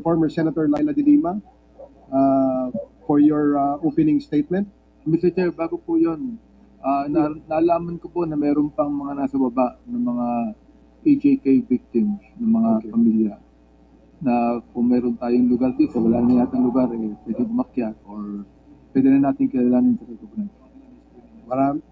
Former Senator Leila De Lima, for your opening statement. Mr. Chair, bago po yun, naalaman ko po na meron pang mga nasa baba ng mga EJK victims, ng mga pamilya, na kung meron tayong lugar dito, wala na yata lugar, pwede bumakyat or pwede na natin kilalanin sa recognize.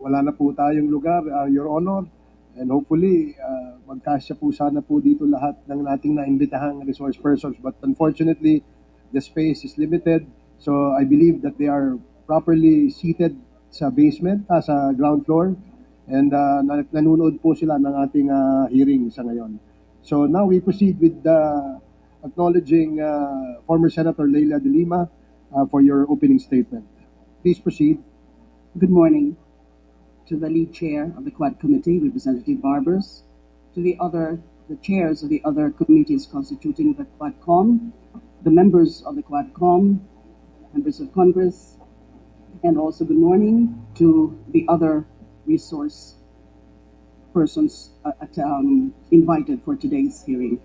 Wala na po tayong lugar, Your Honor, and hopefully, magkasya po sana po dito lahat ng ating naimbitahang resource persons. But unfortunately, the space is limited, so I believe that they are properly seated sa basement, sa ground floor, and nanonood po sila ng ating hearing sa ngayon. So now we proceed with acknowledging former Senator Leila De Lima for your opening statement. Please proceed. Good morning to the lead chair of the Quad Committee, Representative Barbers, to the chairs of the other committees constituting the Quad Comm, the members of the Quad Comm, members of Congress, and also good morning to the other resource persons invited for today's hearing.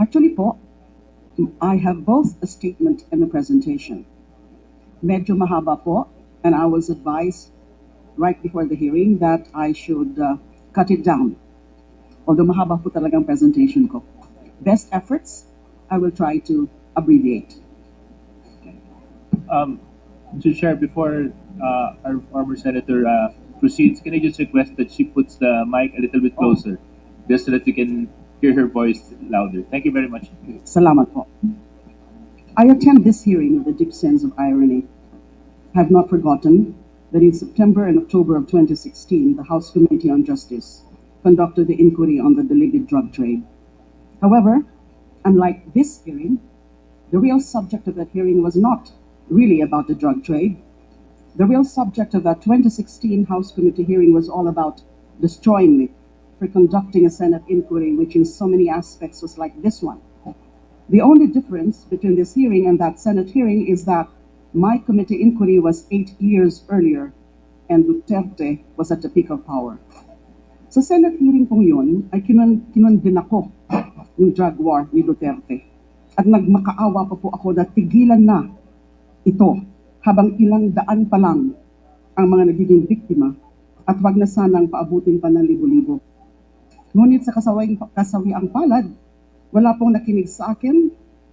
Actually po, I have both a statement and a presentation. Medyo mahaba po, and I was advised right before the hearing that I should cut it down. Although mahaba po talagang presentation ko. Best efforts, I will try to abbreviate. To share before our former senator proceeds, can I just request that she puts the mic a little bit closer, just so that we can hear her voice louder. Thank you very much. Salamat po. I attend this hearing with a deep sense of irony. I have not forgotten that in September and October of 2016, the House Committee on Justice conducted the inquiry on the illicit drug trade. However, unlike this hearing, the real subject of that hearing was not really about the drug trade. The real subject of that 2016 House Committee hearing was all about destroying me for conducting a Senate inquiry, which in so many aspects was like this one. The only difference between this hearing and that Senate hearing is that my committee inquiry was 8 years earlier and Duterte was at the peak of power. Sa Senate hearing pong yun, ay kinundin ako yung drug war ni Duterte. At nagmakaawa pa po ako na tigilan na ito habang ilang daan pa lang ang mga nagiging biktima at wag na sanang paabutin pa ng libo-libo. Ngunit sa kasawiang palad, wala pong nakinig sa akin,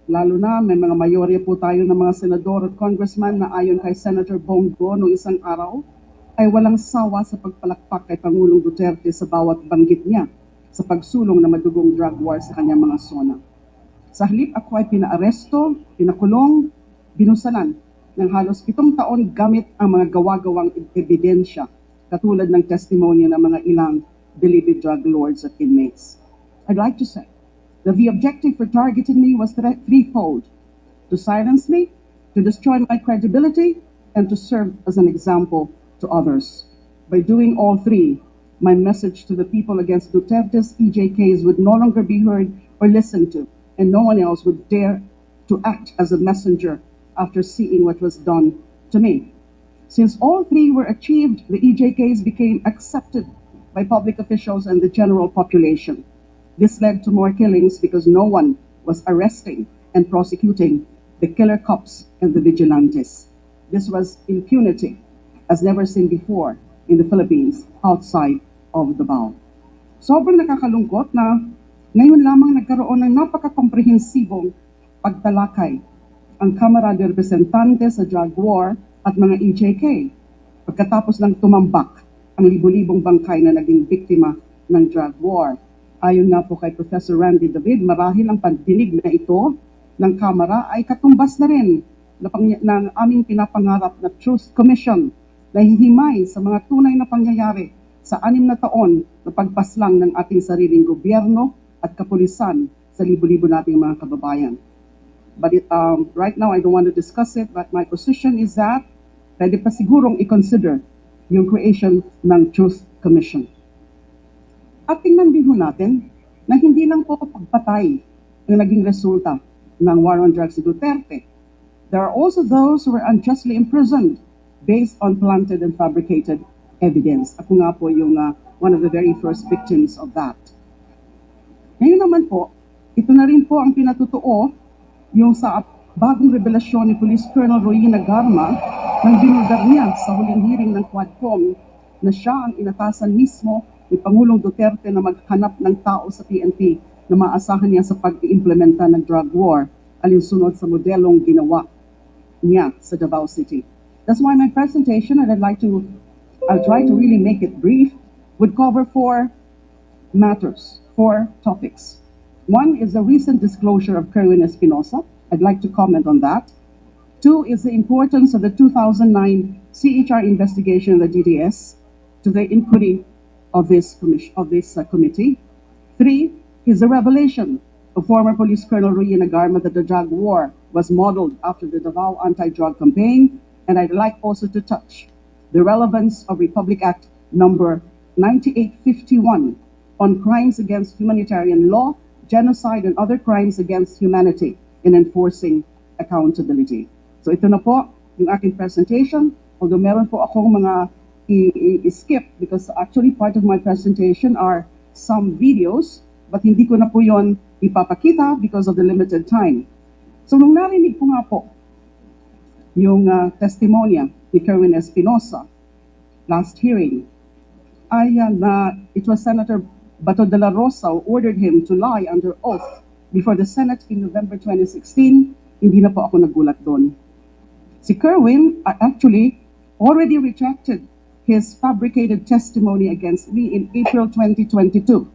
lalo na may mga mayorya po tayo ng mga senador at congressman na ayon kay Senator Bongo noong isang araw, ay walang sawa sa pagpalakpak kay Pangulong Duterte sa bawat banggit niya sa pagsulong na madugong drug war sa kanyang mga zona. Sa halip ako ay pinaaresto, pinakulong, binusalan ng halos 7 taon gamit ang mga gawa-gawang ebidensya katulad ng testimonya ng mga ilang believed drug lords at inmates. I'd like to say that the objective for targeting me was threefold: to silence me, to destroy my credibility, and to serve as an example to others. By doing all three, my message to the people against Duterte's EJKs would no longer be heard or listened to, and no one else would dare to act as a messenger after seeing what was done to me. Since all three were achieved, the EJKs became accepted by public officials and the general population. This led to more killings because no one was arresting and prosecuting the killer cops and the vigilantes. This was impunity as never seen before in the Philippines outside of Davao. Sobrang nakakalungkot na ngayon lamang nagkaroon ng napaka-komprehensibong pagtalakay ang Kamara de Representantes sa drug war at mga EJK pagkatapos ng tumambak ang libo-libong bangkay na naging biktima ng drug war. Ayon nga po kay Professor Randy David, marahil ang pandinig na ito ng Kamara ay katumbas na rin ng aming pinapangarap na Truth Commission na hihimay sa mga tunay na pangyayari sa 6 na taon na pagpaslang ng ating sariling gobyerno at kapulisan sa libo-libo nating mga kababayan. But right now, I don't want to discuss it, but my position is that pwede pa sigurong i-consider yung creation ng Truth Commission. At tingnan din natin na hindi lang po pagpatay ang naging resulta ng war on drugs ni Duterte. There are also those who were unjustly imprisoned based on planted and fabricated evidence. Ako nga po yung one of the very first victims of that. Ngayon naman po, Ito na rin po ang pinatutuo yung sa bagong revelasyon ni Police Colonel Royina Garma nang binulgar niya sa huling hearing ng Quadcom na siya ang inatasan mismo ni Pangulong Duterte na maghanap ng tao sa PNP na maasahan niya sa pag-iimplementa ng drug war alinsunod sa modelong ginawa niya sa Davao City. That's why my presentation, and I'll try to really make it brief, would cover four matters, four topics. One is the recent disclosure of Kerwin Espinosa. I'd like to comment on that. Two is the importance of the 2009 CHR investigation of the DDS to the inquiry of this committee. Three is the revelation of former Police Colonel Royina Garma that the drug war was modeled after the Davao anti-drug campaign. And I'd like also to touch the relevance of Republic Act number 9851 on crimes against humanitarian law, genocide, and other crimes against humanity in enforcing accountability. So ito na po yung aking presentation. Although meron po akong mga i-skip because actually part of my presentation are some videos, but hindi ko na po yon ipapakita because of the limited time. So nung narinig ko nga po yung testimonya ni Kerwin Espinosa last hearing, it was Senator Bato de la Rosa who ordered him to lie under oath before the Senate in November 2016. Hindi na po ako nagulat doon. Si Kerwin actually already retracted his fabricated testimony against me in April 2022,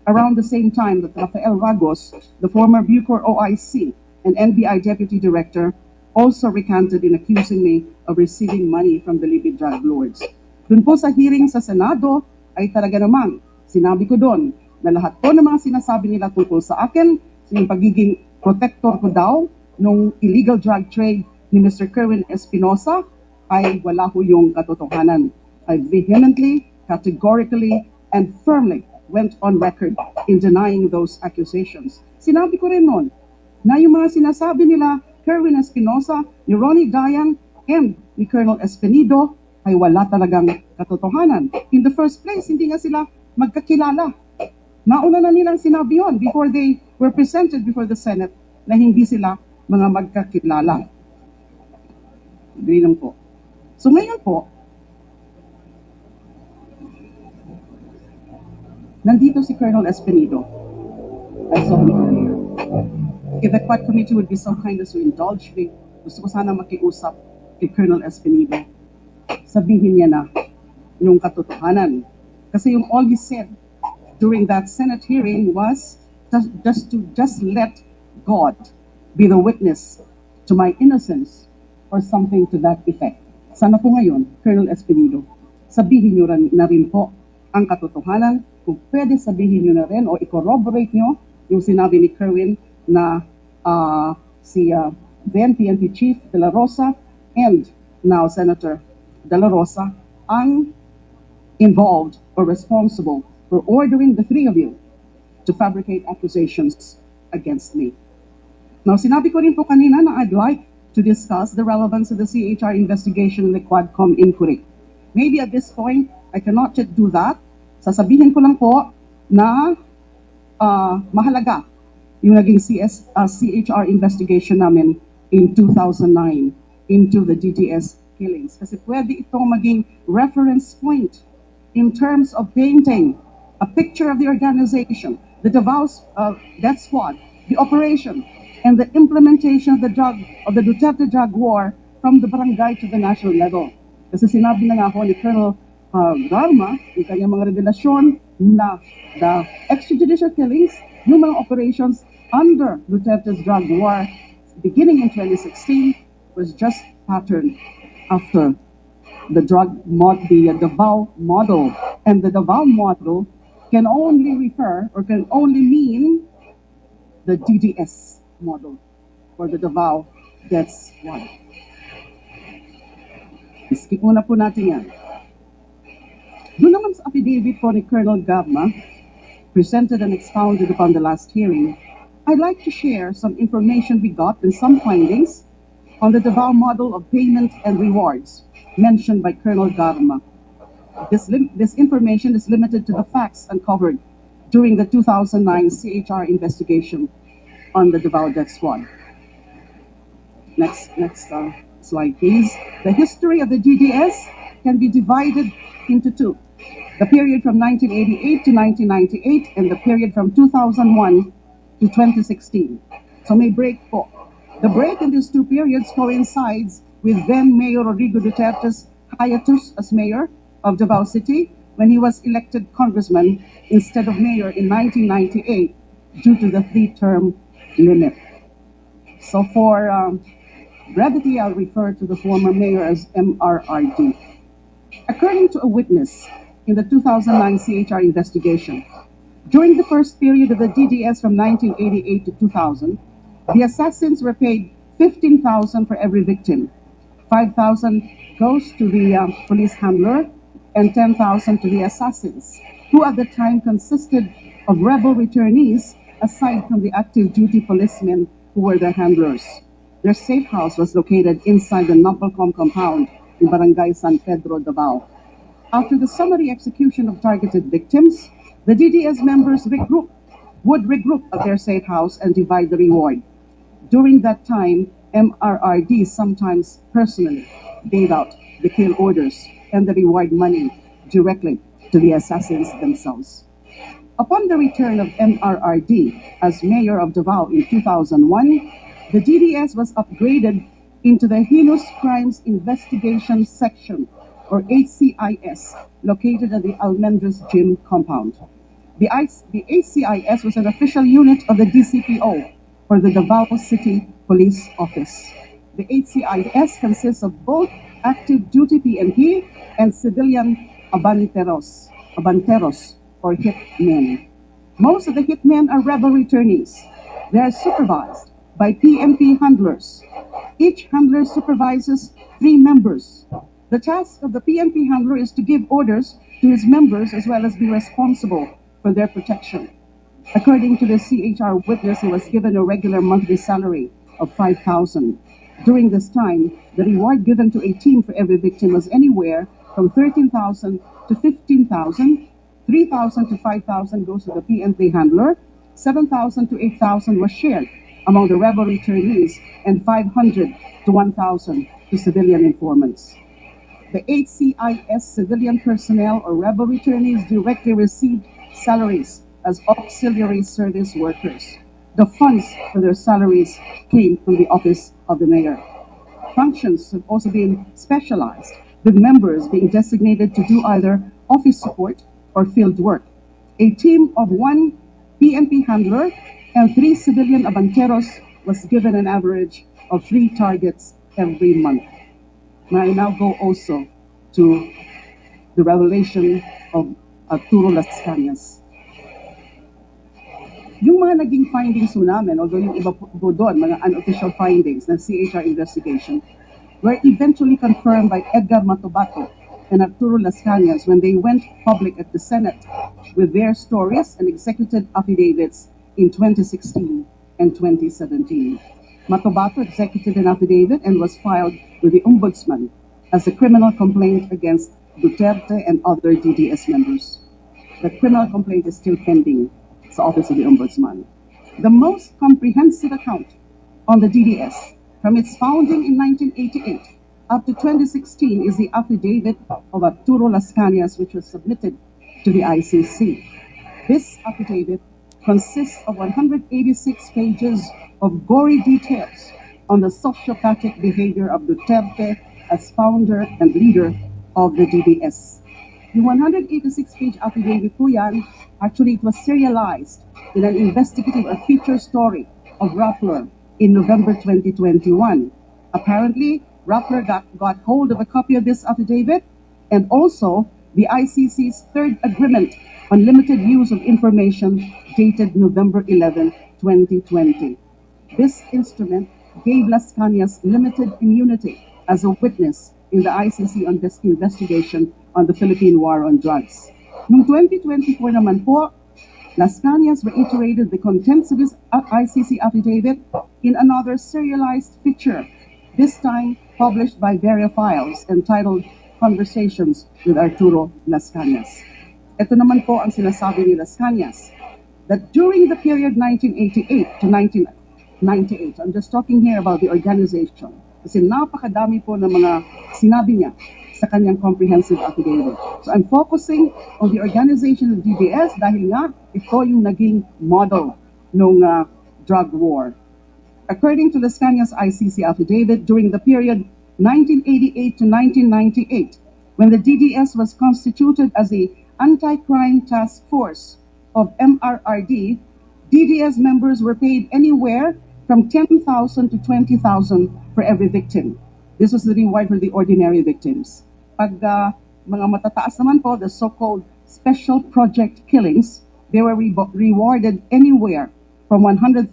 around the same time that Rafael Ragos, the former Bucor OIC and NBI Deputy Director, also recanted in accusing me of receiving money from the Libid drug lords. Dun po sa hearing sa Senado ay talaga naman, sinabi ko doon na lahat po ng mga sinasabi nila tungkol sa akin, yung pagiging protector ko daw nung illegal drug trade ni Mr. Kerwin Espinosa ay wala ho yung katotohanan. I vehemently, categorically, and firmly went on record in denying those accusations. Sinabi ko rin noon na yung mga sinasabi nila Kerwin Espinosa, ni Ronnie Dayan, and ni Colonel Espinido ay wala talagang katotohanan. In the first place, hindi nga sila magkakilala. Nauna na nilang sinabi yun before they were presented before the Senate na hindi sila mga magkakilala. Agree lang po. So ngayon po, nandito si Colonel Espinido. I saw him earlier. If the Quad Committee would be so kind as to indulge me, gusto ko sana makiusap kay Colonel Espinido. Sabihin niya na yung katotohanan. Kasi yung all he said during that Senate hearing was just let God be the witness to my innocence or something to that effect. Sana po ngayon, Colonel Espinido, sabihin niyo na rin po ang katotohanan. Kung pwede sabihin niyo na rin o i-corroborate niyo yung sinabi ni Kerwin na si then PNP Chief De La Rosa and now Senator De La Rosa ang involved or responsible for ordering the three of you to fabricate accusations against me. Now, sinabi ko rin po kanina na I'd like to discuss the relevance of the CHR investigation in the Quadcom inquiry. Maybe at this point, I cannot yet do that. Sasabihin ko lang po na mahalaga yung naging CHR investigation namin in 2009 into the DDS killings. Kasi pwede itong maging reference point in terms of painting a picture of the organization, the Davao death squad, the operation, and the implementation of the Duterte drug war from the barangay to the national level. Kasi sinabi na nga ako ni Colonel Garma, yung kanyang mga revelasyon na the extrajudicial killings, yung mga operations under Duterte's drug war beginning in 2016 was just patterned after the Davao model. And the Davao model can only refer or can only mean the DDS model or the Davao death squad. Skip muna po natin yan. Doon naman sa affidavit po ni Colonel Garma, presented and expounded upon the last hearing, I'd like to share some information we got and some findings on the Davao model of payment and rewards mentioned by Colonel Garma. This information is limited to the facts uncovered during the 2009 CHR investigation on the Davao death squad. Next slide, please. The history of the DDS can be divided into two. The period from 1988 to 1998 and the period from 2001 to 2016. So may break po. The break in these two periods coincides with then Mayor Rodrigo Duterte's hiatus as mayor of Davao City when he was elected congressman instead of mayor in 1998 due to the 3-term limit. So for brevity, I'll refer to the former mayor as MRRD. According to a witness in the 2009 CHR investigation, during the first period of the DDS from 1988 to 2000, the assassins were paid 15,000 for every victim. 5,000 goes to the police handler and 10,000 to the assassins, who at the time consisted of rebel returnees aside from the active duty policemen who were their handlers. Their safe house was located inside the Comm compound in Barangay San Pedro, Davao. After the summary execution of targeted victims, the DDS members would regroup at their safe house and divide the reward. During that time, MRRD sometimes personally gave out the kill orders and the reward money directly to the assassins themselves. Upon the return of MRRD as mayor of Davao in 2001, the DDS was upgraded into the Heinous Crimes Investigation Section, or HCIS, located at the Almendras Gym compound. The HCIS was an official unit of the DCPO, or the Davao City Police Office. The HCIS consists of both active duty PNP and civilian abanteros, or hitmen. Most of the hitmen are rebel returnees. They are supervised by PNP handlers. Each handler supervises 3 members. The task of the PNP handler is to give orders to his members as well as be responsible for their protection. According to the CHR witness, he was given a regular monthly salary of 5,000. During this time, the reward given to a team for every victim was anywhere from 13,000 to 15,000, 3,000 to 5,000 goes to the PNP handler, 7,000 to 8,000 was shared among the rebel returnees, and 500 to 1,000 to civilian informants. The HCIS civilian personnel or rebel returnees directly received salaries as auxiliary service workers. The funds for their salaries came from the office of the mayor. Functions have also been specialized, with members being designated to do either office support or field work. A team of 1 PNP handler and 3 civilian abanteros was given an average of 3 targets every month. May I now go also to the revelation of Arturo Las Cañas. Yung mga naging findings po namin, although yung iba po doon, mga unofficial findings ng CHR investigation, were eventually confirmed by Edgar Matobato and Arturo Las Cañas when they went public at the Senate with their stories and executed affidavits in 2016 and 2017. Matobato executed an affidavit and was filed with the Ombudsman as a criminal complaint against Duterte and other DDS members. The criminal complaint is still pending at the Office of the Ombudsman. The most comprehensive account on the DDS from its founding in 1988 up to 2016 is the affidavit of Arturo Las Cañas, which was submitted to the ICC. This affidavit consists of 186 pages of gory details on the sociopathic behavior of Duterte as founder and leader of the DDS. The 186-page affidavit po yan, actually it was serialized in an investigative or feature story of Rappler in November 2021. Apparently, Rappler got hold of a copy of this affidavit and also the ICC's third agreement on limited use of information dated November 11, 2020. This instrument gave Las Cañas limited immunity as a witness in the ICC investigation on the Philippine War on Drugs. Noong 2024 naman po, Las Cañas reiterated the contents of his ICC affidavit in another serialized feature, this time published by Files, entitled Conversations with Arturo Las Cañas. Ito naman po ang sinasabi ni Las Cañas, that during the period 1988 to 98. I'm just talking here about the organization. Kasi napakadami po ng mga sinabi niya sa kanyang comprehensive affidavit. So I'm focusing on the organization of DDS dahil nga ito yung naging model ng drug war. According to Lascania's ICC affidavit, during the period 1988 to 1998, when the DDS was constituted as the Anti-Crime Task Force of MRRD, DDS members were paid anywhere from 10,000 to 20,000 for every victim. This was the reward for the ordinary victims. Pag mga matataas naman po, the so-called special project killings, they were rewarded anywhere from 100,000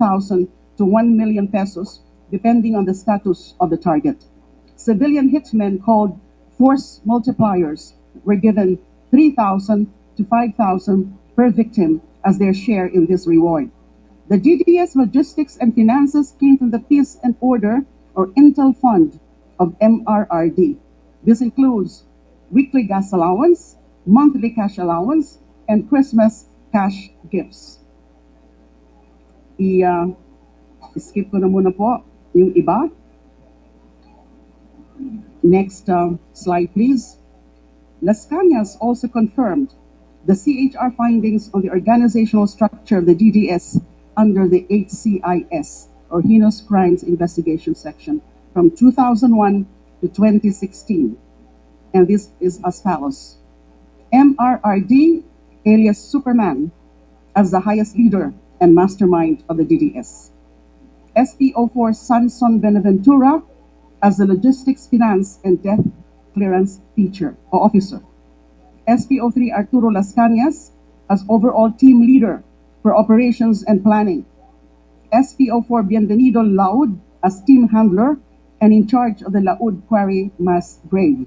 to 1 million pesos, depending on the status of the target. Civilian hitmen called force multipliers were given 3,000 to 5,000 per victim as their share in this reward. The DDS logistics and finances came from the Peace and Order or Intel Fund of MRRD. This includes weekly gas allowance, monthly cash allowance, and Christmas cash gifts. Skip ko na muna po yung iba. Next slide, please. Las Cañas also confirmed the CHR findings on the organizational structure of the DDS under the HCIS, or Heinous Crimes Investigation Section, from 2001 to 2016. And this is as follows. MRRD, alias Superman, as the highest leader and mastermind of the DDS. SPO4 Sanson Benaventura as the logistics, finance, and death clearance feature or officer. SPO3 Arturo Las Cañas as overall team leader for operations and planning. SPO4 Bienvenido Laud as team handler and in charge of the Laud Quarry mass grave.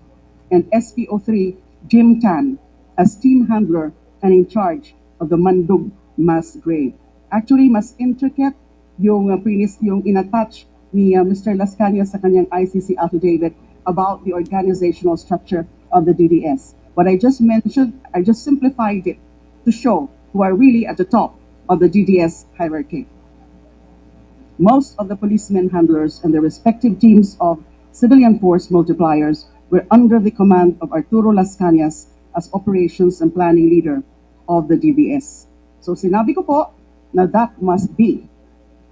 And SPO3 Jim Tan as team handler and in charge of the Mandug mass grave. Actually, mas intricate yung inattach ni Mr. Las Cañas sa kanyang ICC affidavit about the organizational structure of the DDS. What I just mentioned, I just simplified it to show who are really at the top of the DDS hierarchy. Most of the policemen handlers and their respective teams of civilian force multipliers were under the command of Arturo Las Cañas as operations and planning leader of the DDS. So sinabi ko po na that must be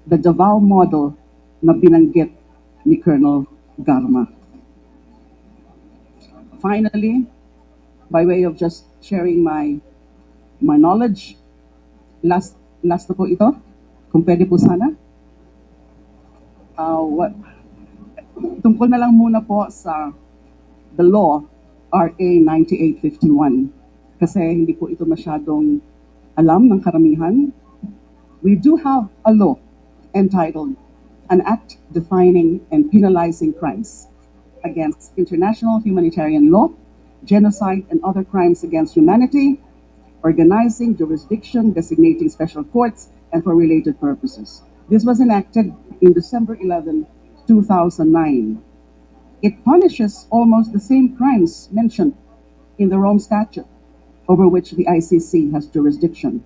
the Davao model na binanggit ni Colonel Garma. Finally, by way of just sharing my knowledge, last na po ito, kung pwede po sana. Tungkol na lang muna po sa the law, RA 9851, kasi hindi po ito masyadong alam ng karamihan. We do have a law entitled An Act Defining and Penalizing Crimes Against International Humanitarian Law, Genocide and Other Crimes Against Humanity, Organizing Jurisdiction, Designating Special Courts, and for related purposes. This was enacted in December 11, 2009. It punishes almost the same crimes mentioned in the Rome Statute, over which the ICC has jurisdiction.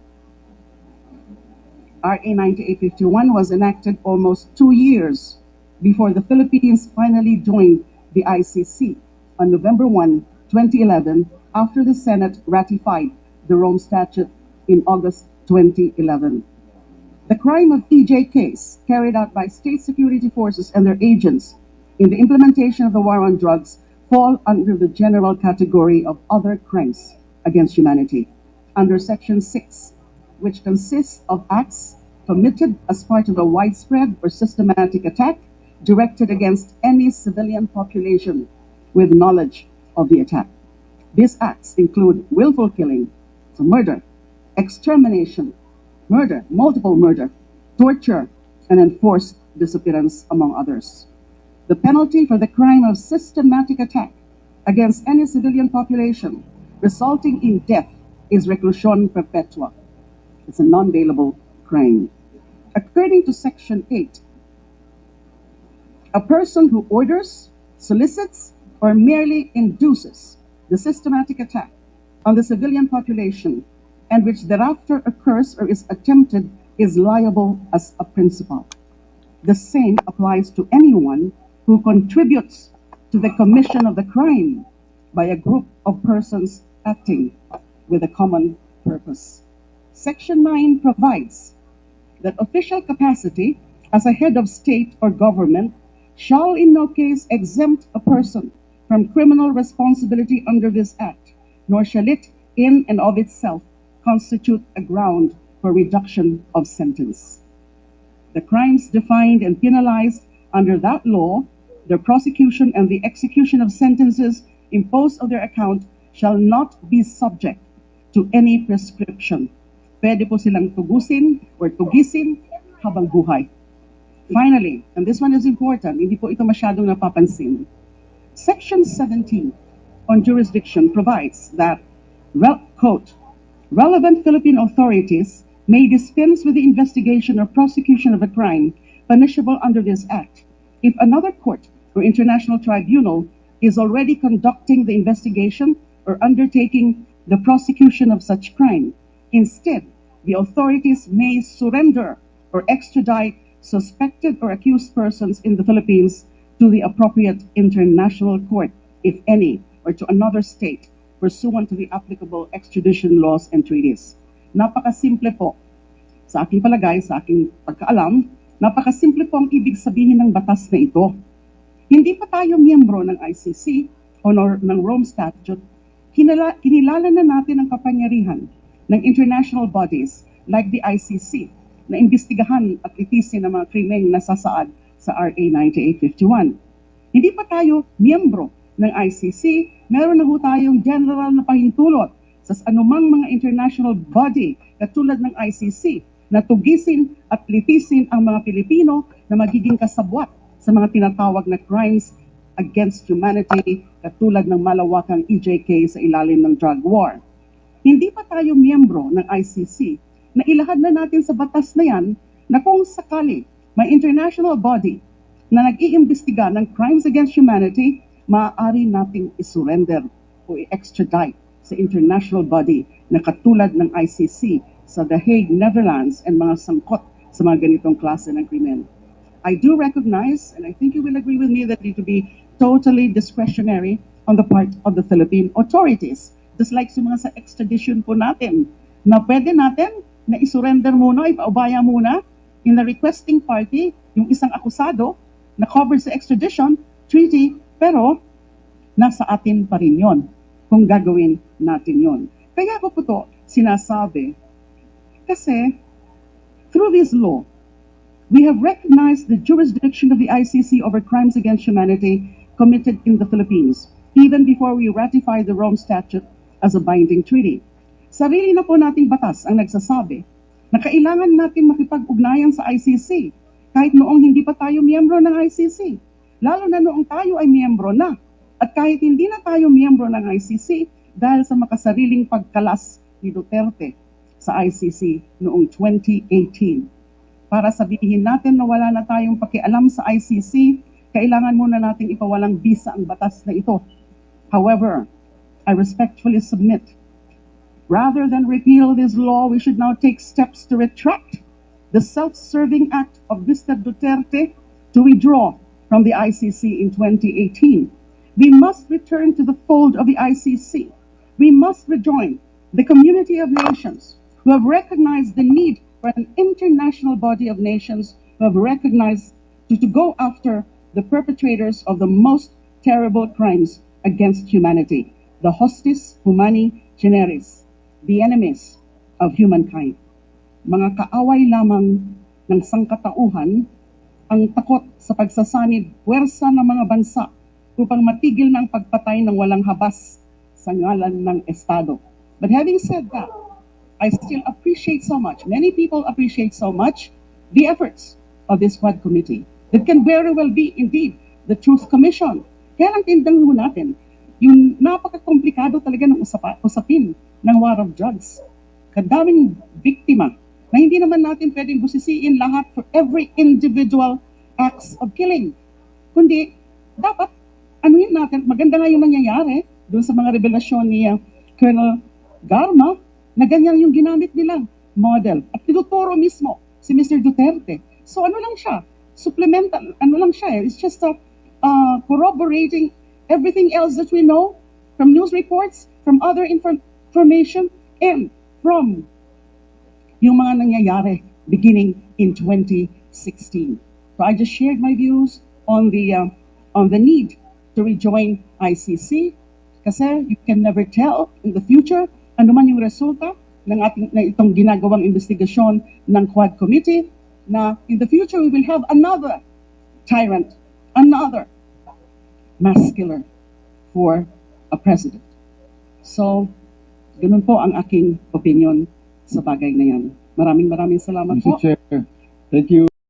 RA 9851 was enacted almost 2 years before the Philippines finally joined the ICC on November 1, 2011, after the Senate ratified the Rome Statute in August 2011. The crime of EJKS carried out by state security forces and their agents in the implementation of the war on drugs fall under the general category of other crimes against humanity under Section 6, which consists of acts committed as part of a widespread or systematic attack directed against any civilian population with knowledge of the attack. These acts include willful killing, so murder, extermination, murder, multiple murder, torture, and enforced disappearance, among others. The penalty for the crime of systematic attack against any civilian population resulting in death is reclusion perpetua. It's a non-bailable crime. According to Section 8, a person who orders, solicits, or merely induces the systematic attack on the civilian population and which thereafter occurs or is attempted is liable as a principal. The same applies to anyone who contributes to the commission of the crime by a group of persons acting with a common purpose. Section 9 provides that official capacity as a head of state or government shall in no case exempt a person from criminal responsibility under this act, nor shall it in and of itself constitute a ground for reduction of sentence. The crimes defined and penalized under that law, the prosecution and the execution of sentences imposed on their account shall not be subject to any prescription. Pwede po silang tugusin or tugisin habang buhay. Finally, and this one is important, hindi po ito masyadong napapansin, Section 17 on jurisdiction provides that, quote, relevant Philippine authorities may dispense with the investigation or prosecution of a crime punishable under this act if another court or international tribunal is already conducting the investigation or undertaking the prosecution of such crime. Instead, the authorities may surrender or extradite suspected or accused persons in the Philippines to the appropriate international court, if any, or to another state, pursuant to the applicable extradition laws and treaties. Napakasimple po. Sa aking palagay, sa aking pagkaalam, napakasimple po ang ibig sabihin ng batas na ito. Hindi pa tayo miyembro ng ICC o ng Rome Statute, kinilala na natin ang kapangyarihan ng international bodies like the ICC na imbestigahan at litisin ang mga krimeng nasasaad sa RA 9851. Hindi pa tayo miyembro ng ICC, meron na ho tayong general na pahintulot sa anumang mga international body katulad ng ICC na tugisin at litisin ang mga Pilipino na magiging kasabwat sa mga tinatawag na crimes against humanity katulad ng malawakang EJKS sa ilalim ng drug war. Hindi pa tayo miyembro ng ICC na ilahad na natin sa batas na yan na kung sakali may international body na nag-iimbestiga ng crimes against humanity, maaari nating isurrender o i-extradite sa international body na katulad ng ICC sa The Hague, Netherlands, and mga sangkot sa mga ganitong klase ng krimen. I do recognize, and I think you will agree with me, that it will be totally discretionary on the part of the Philippine authorities. Just like sa mga sa extradition po natin, na pwede natin na isurrender muna, ipaubaya muna in the requesting party, yung isang akusado na covered sa extradition treaty, pero nasa atin pa rin yun kung gagawin natin yun. Kaya ko po to sinasabi kasi through this law, we have recognized the jurisdiction of the ICC over crimes against humanity committed in the Philippines, even before we ratified the Rome Statute as a binding treaty. Sarili na po nating batas ang nagsasabi na kailangan natin makipag-ugnayan sa ICC kahit noong hindi pa tayo miyembro ng ICC, lalo na noong tayo ay miyembro na, at kahit hindi na tayo miyembro ng ICC dahil sa makasariling pagkalas ni Duterte sa ICC noong 2018. Para sabihin natin na wala na tayong pakialam sa ICC, kailangan muna nating ipawalang bisa ang batas na ito. However, I respectfully submit, rather than repeal this law, we should now take steps to retract the self-serving act of Mr. Duterte to withdraw from the ICC in 2018. We must return to the fold of the ICC. We must rejoin the community of nations who have recognized the need for an international body of nations who have recognized to go after the perpetrators of the most terrible crimes against humanity, the hostis humani generis, the enemies of humankind. Mga kaaway lamang ng sangkatauhan ang takot sa pagsasanib puwersa ng mga bansa upang matigil ng pagpatay ng walang habas sa ngalan ng Estado. But having said that, I still appreciate so much, many people appreciate so much the efforts of this Quad Committee. That can very well be indeed the Truth Commission. Kaya lang tindang mo natin, yung napaka-komplikado talaga ng usapin ng war of drugs. Kadaming biktima na hindi naman natin pwedeng busisiin lahat for every individual acts of killing. Kundi, dapat, anuhin natin, maganda nga yung nangyayari doon sa mga revelasyon ni Colonel Garma, na ganyan yung ginamit nilang model. At tinuturo mismo si Mr. Duterte. So ano lang siya? supplemental, ano lang siya, it's just corroborating everything else that we know from news reports, from other information, and from yung mga nangyayari beginning in 2016. So I just shared my views on the need to rejoin ICC kasi you can never tell in the future ano man yung resulta ng itong ginagawang investigasyon ng Quad Committee, na in the future we will have another tyrant, another mass killer for a president. So, ganun po ang aking opinion sa bagay na yan. Maraming salamat po. Mr. Chair, thank you.